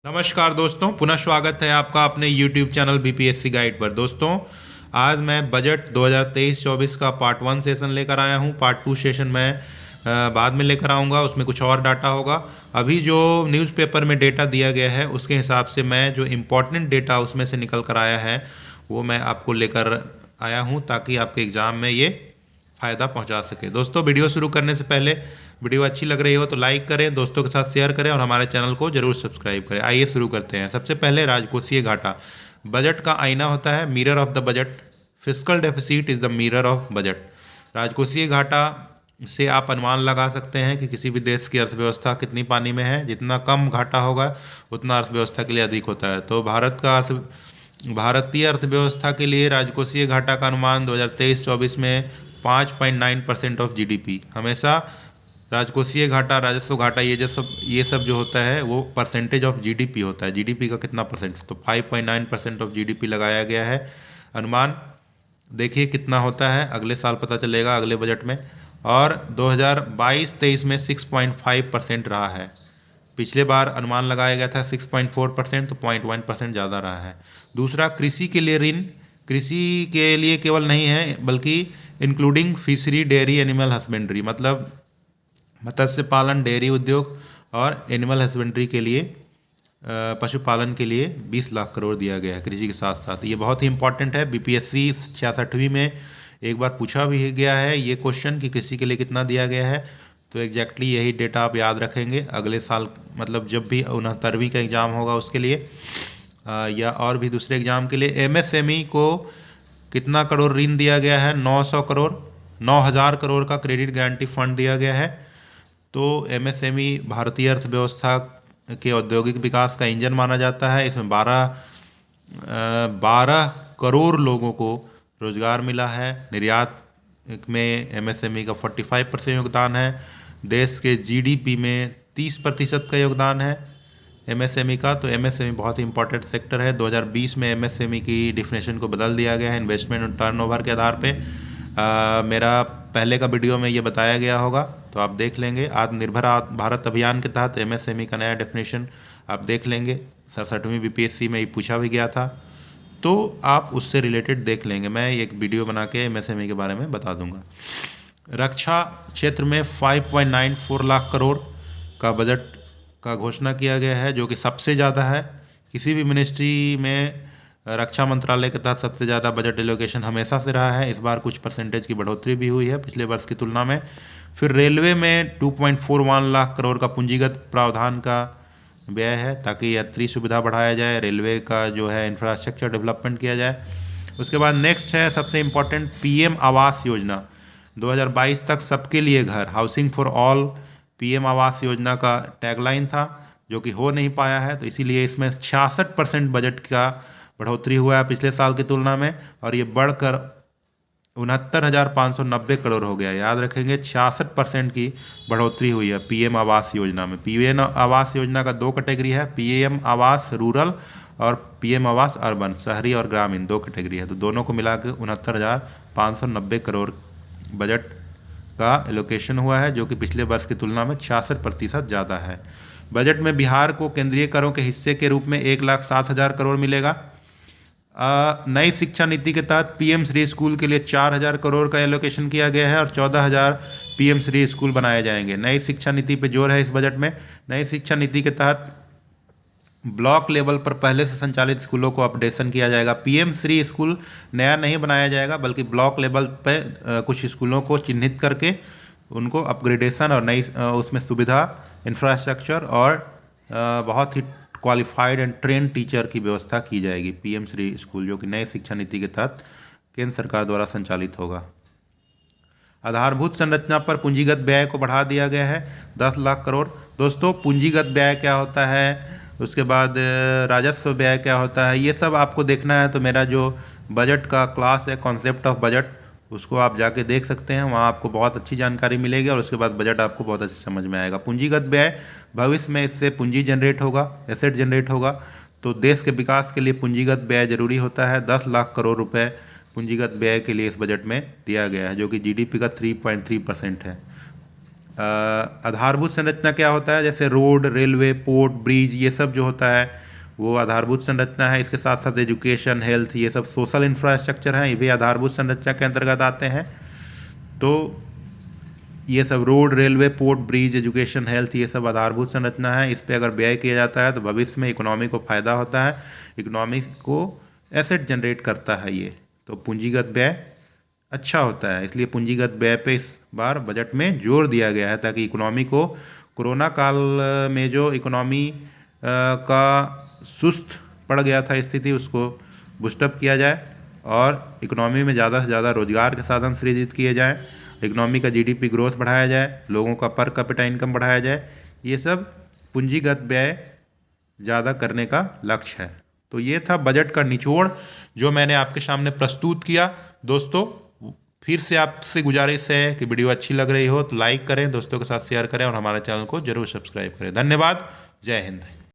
नमस्कार दोस्तों, पुनः स्वागत है आपका अपने YouTube चैनल बीपीएससी गाइड पर। दोस्तों, आज मैं बजट 2023-24 का पार्ट 1 सेशन लेकर आया हूं। पार्ट 2 सेशन मैं बाद में लेकर आऊंगा, उसमें कुछ और डाटा होगा। अभी जो न्यूज़पेपर में डेटा दिया गया है उसके हिसाब से मैं जो इम्पोर्टेंट डेटा उसमें से निकल कर आया है वो मैं आपको लेकर आया हूँ, ताकि आपके एग्ज़ाम में ये फ़ायदा पहुँचा सके। दोस्तों, वीडियो शुरू करने से पहले वीडियो अच्छी लग रही हो तो लाइक करें, दोस्तों के साथ शेयर करें और हमारे चैनल को जरूर सब्सक्राइब करें। आइए शुरू करते हैं। सबसे पहले राजकोषीय घाटा। बजट का आईना होता है, mirror of the budget. Fiscal deficit is the mirror of budget. राजकोषीय घाटा से आप अनुमान लगा सकते हैं कि किसी भी देश की अर्थव्यवस्था कितनी पानी में है। जितना कम घाटा होगा उतना अर्थव्यवस्था के लिए अधिक होता है। तो भारतीय अर्थव्यवस्था के लिए राजकोषीय घाटा का अनुमान 2023-24 में 5.9% ऑफ जीडीपी। हमेशा राजकोषीय घाटा, राजस्व घाटा, ये सब जो होता है वो परसेंटेज ऑफ जीडीपी होता है। जीडीपी का कितना परसेंट, तो 5.9% ऑफ जीडीपी लगाया गया है अनुमान। देखिए कितना होता है, अगले साल पता चलेगा अगले बजट में। और 2022-23 में 6.5% रहा है। पिछले बार अनुमान लगाया गया था 6.4%, तो 0.1% ज़्यादा रहा है। दूसरा, कृषि के लिए ऋण। कृषि के लिए केवल नहीं है बल्कि including fishery, dairy, animal husbandry, मतलब मत्स्य पालन, डेयरी उद्योग और एनिमल हस्बेंड्री के लिए, पशुपालन के लिए 20 लाख करोड़ दिया गया है कृषि के साथ साथ। ये बहुत ही इंपॉर्टेंट है। बीपीएससी 66वीं में एक बार पूछा भी गया है ये क्वेश्चन कि कृषि के लिए कितना दिया गया है। तो एग्जैक्टली यही डेटा आप याद रखेंगे अगले साल, मतलब जब भी 69वीं का एग्ज़ाम होगा उसके लिए, या और भी दूसरे एग्ज़ाम के लिए। एमएसएमई को कितना करोड़ ऋण दिया गया है? 900 करोड़, 9000 करोड़ का क्रेडिट गारंटी फंड दिया गया है। तो एमएसएमई भारतीय अर्थव्यवस्था के औद्योगिक विकास का इंजन माना जाता है। इसमें 12 करोड़ लोगों को रोजगार मिला है। निर्यात में एमएसएमई का 45% योगदान है। देश के जीडीपी में 30% का योगदान है एमएसएमई का। तो एमएसएमई बहुत ही इंपॉर्टेंट सेक्टर है। 2020 में एमएसएमई की डिफिनेशन को बदल दिया गया है इन्वेस्टमेंट और टर्नओवर के आधार पे। मेरा पहले का वीडियो में ये बताया गया होगा, तो आप देख लेंगे। आत्मनिर्भर भारत अभियान के तहत एमएसएमई का नया डेफिनेशन आप देख लेंगे। 67वीं बीपीएससी में ये पूछा भी गया था, तो आप उससे रिलेटेड देख लेंगे। मैं एक वीडियो बना के एमएसएमई के बारे में बता दूंगा। रक्षा क्षेत्र में 5.94 लाख करोड़ का बजट का घोषणा किया गया है, जो कि सबसे ज़्यादा है। किसी भी मिनिस्ट्री में रक्षा मंत्रालय के तहत सबसे ज़्यादा बजट एलोकेशन हमेशा से रहा है। इस बार कुछ परसेंटेज की बढ़ोतरी भी हुई है पिछले वर्ष की तुलना में। फिर रेलवे में 2.41 लाख करोड़ का पूंजीगत प्रावधान का व्यय है, ताकि यात्री सुविधा बढ़ाया जाए, रेलवे का जो है इंफ्रास्ट्रक्चर डेवलपमेंट किया जाए। उसके बाद नेक्स्ट है सबसे इम्पोर्टेंट, पीएम आवास योजना। 2022 तक सबके लिए घर, housing for all, PM Awas Yojana का टैगलाइन था, जो कि हो नहीं पाया है। तो इसीलिए इसमें 66% बजट का बढ़ोतरी हुआ है पिछले साल की तुलना में, और ये बढ़कर 69,590 करोड़ हो गया। याद रखेंगे, 66% की बढ़ोतरी हुई है पीएम आवास योजना में। पीएम आवास योजना का 2 कैटेगरी है, पीएम आवास रूरल और पीएम आवास अर्बन, शहरी और ग्रामीण 2 कैटेगरी है। तो दोनों को मिला के 69,590 करोड़ बजट का एलोकेशन हुआ है, जो कि पिछले वर्ष की तुलना में 66% ज़्यादा है। बजट में बिहार को केंद्रीय करों के हिस्से के रूप में 1,07,000 करोड़ मिलेगा। नई शिक्षा नीति के तहत पीएम श्री स्कूल के लिए 4,000 करोड़ का एलोकेशन किया गया है और 14,000 पीएम श्री स्कूल बनाए जाएंगे। नई शिक्षा नीति पे जोर है इस बजट में। नई शिक्षा नीति के तहत ब्लॉक लेवल पर पहले से संचालित स्कूलों को अपडेशन किया जाएगा। पीएम श्री स्कूल नया नहीं बनाया जाएगा, बल्कि ब्लॉक लेवल पर कुछ स्कूलों को चिन्हित करके उनको अपग्रेडेशन और नई उसमें सुविधा, इंफ्रास्ट्रक्चर और बहुत ही क्वालिफाइड एंड ट्रेन टीचर की व्यवस्था की जाएगी। पीएम श्री स्कूल, जो कि नए शिक्षा नीति के तहत केंद्र सरकार द्वारा संचालित होगा। आधारभूत संरचना पर पूंजीगत व्यय को बढ़ा दिया गया है 10 लाख करोड़। दोस्तों, पूंजीगत व्यय क्या होता है, उसके बाद राजस्व व्यय क्या होता है, ये सब आपको देखना है तो मेरा जो बजट का क्लास है, कॉन्सेप्ट ऑफ बजट, उसको आप जाके देख सकते हैं। वहाँ आपको बहुत अच्छी जानकारी मिलेगी और उसके बाद बजट आपको बहुत अच्छे समझ में आएगा। पूंजीगत व्यय, भविष्य में इससे पूंजी जनरेट होगा, एसेट जनरेट होगा। तो देश के विकास के लिए पूंजीगत व्यय जरूरी होता है। 10 लाख करोड़ रुपए पूंजीगत व्यय के लिए इस बजट में दिया गया है, जो कि जीडीपी का 3.3% है। आधारभूत संरचना क्या होता है, जैसे रोड, रेलवे, पोर्ट, ब्रिज, ये सब जो होता है वो आधारभूत संरचना है। इसके साथ साथ एजुकेशन, हेल्थ, ये सब सोशल इंफ्रास्ट्रक्चर हैं, ये भी आधारभूत संरचना के अंतर्गत आते हैं। तो ये सब road, railway, port, bridge, education, health, ये सब आधारभूत संरचना है। इस पर अगर व्यय किया जाता है तो भविष्य में इकोनॉमी को फ़ायदा होता है, इकोनॉमी को एसेट जनरेट करता है ये। तो पूंजीगत व्यय अच्छा होता है, इसलिए पूंजीगत व्यय पे इस बार बजट में जोर दिया गया है ताकि इकोनॉमी को, कोरोना काल में जो इकोनॉमी का सुस्त पड़ गया था स्थिति, उसको बूस्टअप किया जाए और इकोनॉमी में ज़्यादा से ज़्यादा रोजगार के साधन सृजित किए जाएँ, इकोनॉमी का जीडीपी ग्रोथ बढ़ाया जाए, लोगों का पर कैपिटा इनकम बढ़ाया जाए। ये सब पूंजीगत व्यय ज़्यादा करने का लक्ष्य है। तो ये था बजट का निचोड़ जो मैंने आपके सामने प्रस्तुत किया। दोस्तों, फिर से आपसे गुजारिश है कि वीडियो अच्छी लग रही हो तो लाइक करें, दोस्तों के साथ शेयर करें और हमारे चैनल को जरूर सब्सक्राइब करें। धन्यवाद। जय हिंद।